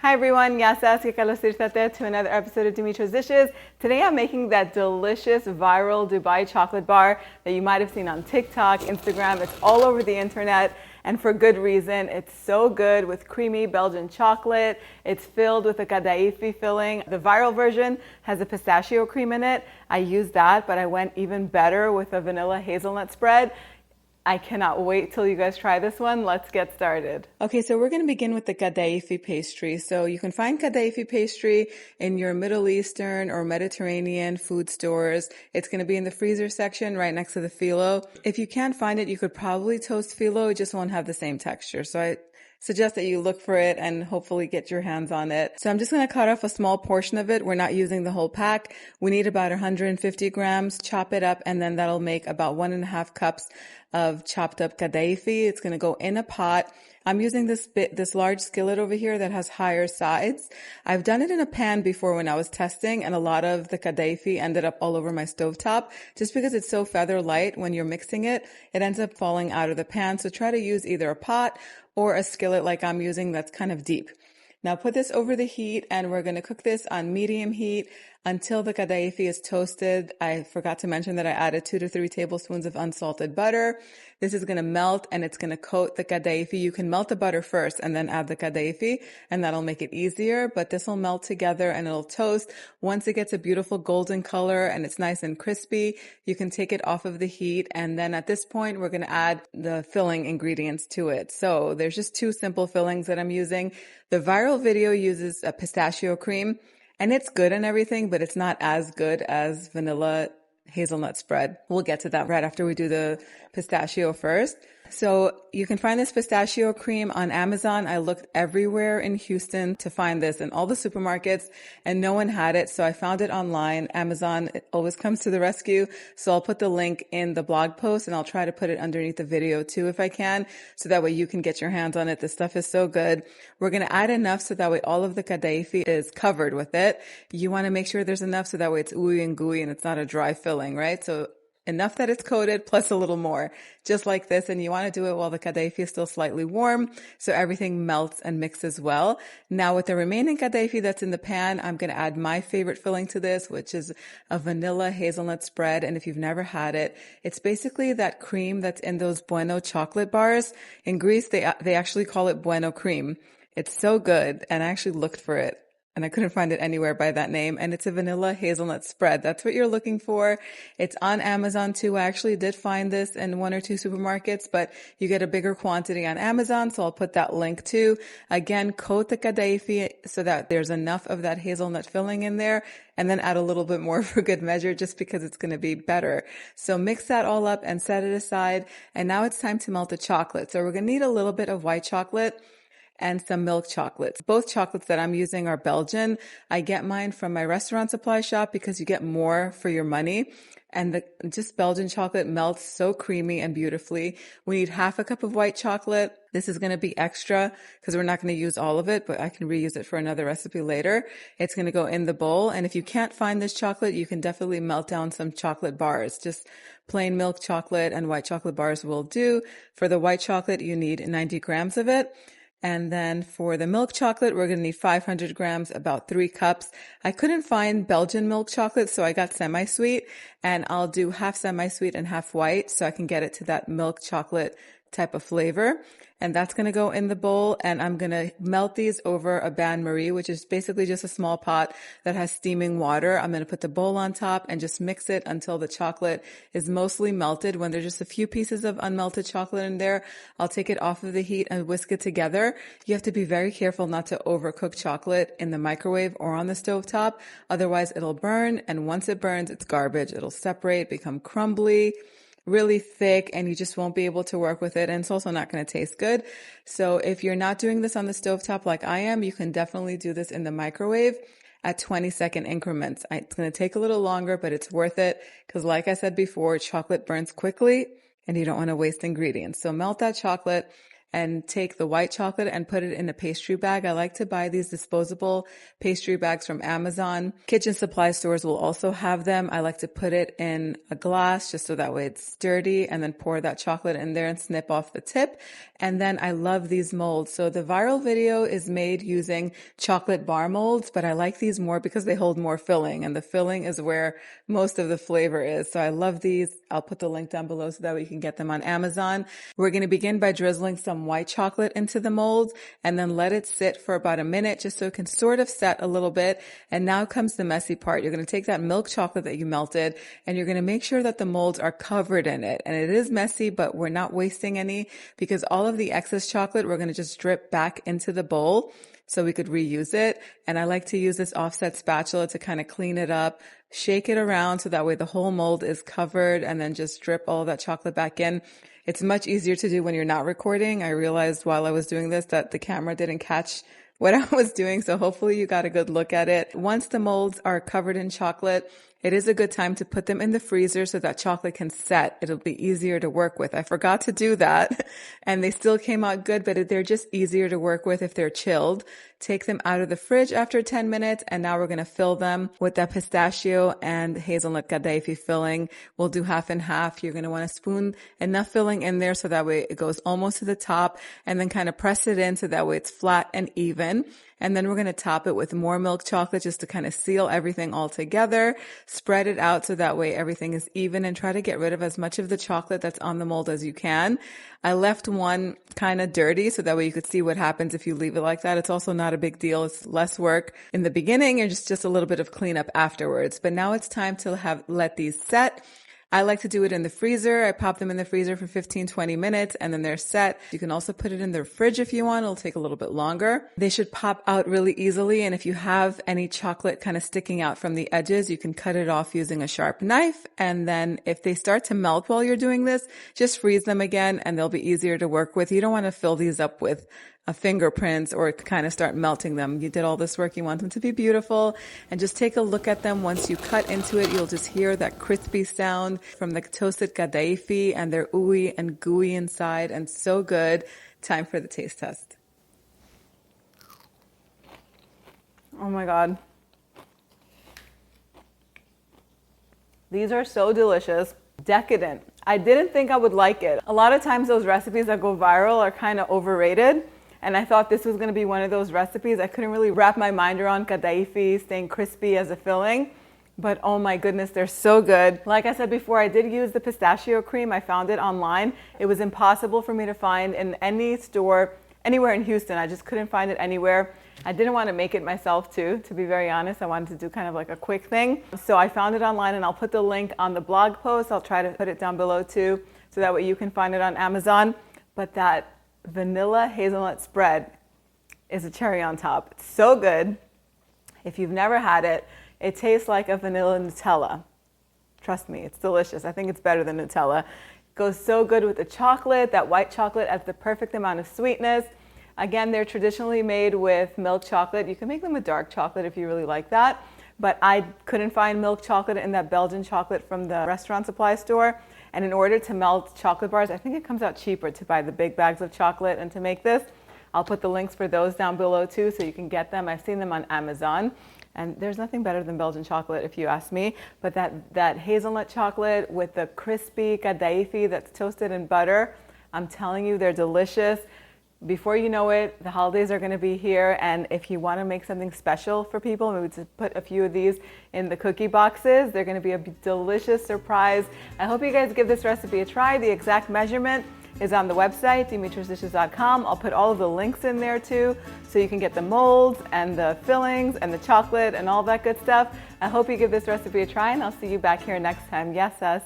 Hi everyone, Yasas que kalos to another episode of Dimitra's Dishes. Today I'm making that delicious viral Dubai chocolate bar that you might have seen on TikTok, Instagram. It's all over the internet and for good reason. It's so good with creamy Belgian chocolate. It's filled with a Kataifi filling. The viral version has a pistachio cream in it. I used that, but I went even better with a vanilla hazelnut spread. I cannot wait till you guys try this one. Let's get started. Okay, so we're going to begin with the Kataifi pastry. So you can find Kataifi pastry in your Middle Eastern or Mediterranean food stores. It's going to be in the freezer section right next to the phyllo. If you can't find it, you could probably toast phyllo. It just won't have the same texture. So I suggest that you look for it and hopefully get your hands on it. So I'm just going to cut off a small portion of it. We're not using the whole pack. We need about 150 grams, chop it up, and then that'll make about 1.5 cups of chopped up Kataifi. It's going to go in a pot. I'm using this large skillet over here that has higher sides. I've done it in a pan before when I was testing, and a lot of the Kataifi ended up all over my stovetop. Just because it's so feather light when you're mixing it, it ends up falling out of the pan. So try to use either a pot or a skillet like I'm using that's kind of deep. Now put this over the heat and we're going to cook this on medium heat until the Kataifi is toasted. I forgot to mention that I added 2 to 3 tablespoons of unsalted butter. This is going to melt and it's going to coat the Kataifi. You can melt the butter first and then add the Kataifi and that'll make it easier, but this will melt together and it'll toast. Once it gets a beautiful golden color and it's nice and crispy, you can take it off of the heat. And then at this point, we're going to add the filling ingredients to it. So there's just 2 simple fillings that I'm using. The viral video uses a pistachio cream. And it's good and everything, but it's not as good as vanilla hazelnut spread. We'll get to that right after we do the pistachio first. So you can find this pistachio cream on Amazon. I looked everywhere in Houston to find this in all the supermarkets and no one had it. So I found it online. Amazon, it always comes to the rescue. So I'll put the link in the blog post and I'll try to put it underneath the video too if I can. So that way you can get your hands on it. This stuff is so good. We're going to add enough so that way all of the Kataifi is covered with it. You want to make sure there's enough so that way it's ooey and gooey and it's not a dry filling, right? So enough that it's coated plus a little more, just like this. And you want to do it while the Kataifi is still slightly warm so everything melts and mixes well. Now with the remaining Kataifi that's in the pan, I'm going to add my favorite filling to this, which is a vanilla hazelnut spread. And if you've never had it, it's basically that cream that's in those Bueno chocolate bars. In Greece, they actually call it Bueno cream. It's so good. And I actually looked for it and I couldn't find it anywhere by that name. And it's a vanilla hazelnut spread. That's what you're looking for. It's on Amazon too. I actually did find this in 1 or 2 supermarkets, but you get a bigger quantity on Amazon. So I'll put that link too. Again, coat the Kataifi so that there's enough of that hazelnut filling in there, and then add a little bit more for good measure just because it's going to be better. So mix that all up and set it aside. And now it's time to melt the chocolate. So we're going to need a little bit of white chocolate and some milk chocolates. Both chocolates that I'm using are Belgian. I get mine from my restaurant supply shop because you get more for your money. And just Belgian chocolate melts so creamy and beautifully. We need half a cup of white chocolate. This is going to be extra because we're not going to use all of it, but I can reuse it for another recipe later. It's going to go in the bowl. And if you can't find this chocolate, you can definitely melt down some chocolate bars. Just plain milk chocolate and white chocolate bars will do. For the white chocolate, you need 90 grams of it. And then for the milk chocolate, we're going to need 500 grams, about 3 cups. I couldn't find Belgian milk chocolate, so I got semi-sweet, and I'll do half semi-sweet and half white so I can get it to that milk chocolate type of flavor. And that's going to go in the bowl, and I'm going to melt these over a bain-marie, which is basically just a small pot that has steaming water. I'm going to put the bowl on top and just mix it until the chocolate is mostly melted. When there's just a few pieces of unmelted chocolate in there, I'll take it off of the heat and whisk it together. You have to be very careful not to overcook chocolate in the microwave or on the stovetop. Otherwise, it'll burn, and once it burns, it's garbage. It'll separate, become crumbly, really thick, and you just won't be able to work with it. And it's also not going to taste good. So if you're not doing this on the stovetop like I am, you can definitely do this in the microwave at 20-second increments. It's going to take a little longer, but it's worth it because like I said before, chocolate burns quickly and you don't want to waste ingredients. So melt that chocolate and take the white chocolate and put it in a pastry bag. I like to buy these disposable pastry bags from Amazon. Kitchen supply stores will also have them. I like to put it in a glass just so that way it's sturdy, and then pour that chocolate in there and snip off the tip. And then I love these molds. So the viral video is made using chocolate bar molds, but I like these more because they hold more filling, and the filling is where most of the flavor is. So I love these. I'll put the link down below so that way you can get them on Amazon. We're going to begin by drizzling some white chocolate into the mold and then let it sit for about a minute just so it can sort of set a little bit. And now comes the messy part. You're going to take that milk chocolate that you melted and you're going to make sure that the molds are covered in it. And it is messy, but we're not wasting any because all of the excess chocolate we're going to just drip back into the bowl so we could reuse it. And I like to use this offset spatula to kind of clean it up, shake it around so that way the whole mold is covered, and then just drip all that chocolate back in. It's much easier to do when you're not recording. I realized while I was doing this that the camera didn't catch what I was doing, so hopefully you got a good look at it. Once the molds are covered in chocolate, it is a good time to put them in the freezer so that chocolate can set. It'll be easier to work with. I forgot to do that and they still came out good, but they're just easier to work with if they're chilled. Take them out of the fridge after 10 minutes and now we're going to fill them with that pistachio and hazelnut Kataifi filling. We'll do half and half. You're going to want to spoon enough filling in there so that way it goes almost to the top, and then kind of press it in so that way it's flat and even. And then we're going to top it with more milk chocolate just to kind of seal everything all together. Spread it out so that way everything is even, and try to get rid of as much of the chocolate that's on the mold as you can. I left one kind of dirty so that way you could see what happens if you leave it like that. It's also not a big deal. It's less work in the beginning and just a little bit of cleanup afterwards. But now it's time to let these set. I like to do it in the freezer. I pop them in the freezer for 15-20 minutes and then they're set. You can also put it in the fridge if you want. It'll take a little bit longer. They should pop out really easily. And if you have any chocolate kind of sticking out from the edges, you can cut it off using a sharp knife. And then if they start to melt while you're doing this, just freeze them again and they'll be easier to work with. You don't want to fill these up with fingerprints or kind of start melting them. You did all this work. You want them to be beautiful, and just take a look at them. Once you cut into it, you'll just hear that crispy sound from the toasted Kataifi, and they're ooey and gooey inside and so good. Time for the taste test. Oh my God. These are so delicious. Decadent. I didn't think I would like it. A lot of times those recipes that go viral are kind of overrated. And I thought this was going to be one of those recipes. I couldn't really wrap my mind around Kataifi staying crispy as a filling. But oh my goodness, they're so good. Like I said before, I did use the pistachio cream. I found it online. It was impossible for me to find in any store, anywhere in Houston. I just couldn't find it anywhere. I didn't want to make it myself too, to be very honest. I wanted to do kind of like a quick thing. So I found it online, and I'll put the link on the blog post. I'll try to put it down below too, so that way you can find it on Amazon. But that vanilla hazelnut spread is a cherry on top. It's so good. If you've never had it, it tastes like a vanilla Nutella. Trust me, it's delicious. I think it's better than Nutella. It goes so good with the chocolate. That white chocolate adds the perfect amount of sweetness. Again, they're traditionally made with milk chocolate. You can make them with dark chocolate if you really like that. But I couldn't find milk chocolate in that Belgian chocolate from the restaurant supply store. And in order to melt chocolate bars, I think it comes out cheaper to buy the big bags of chocolate and to make this. I'll put the links for those down below too, so you can get them. I've seen them on Amazon. And there's nothing better than Belgian chocolate if you ask me. But that hazelnut chocolate with the crispy Kataifi that's toasted in butter, I'm telling you, they're delicious. Before you know it, the holidays are going to be here, and if you want to make something special for people, maybe to put a few of these in the cookie boxes, they're going to be a delicious surprise. I hope you guys give this recipe a try. The exact measurement is on the website, dimitrasdishes.com. I'll put all of the links in there too, so you can get the molds and the fillings and the chocolate and all that good stuff. I hope you give this recipe a try, and I'll see you back here next time. Yes, us.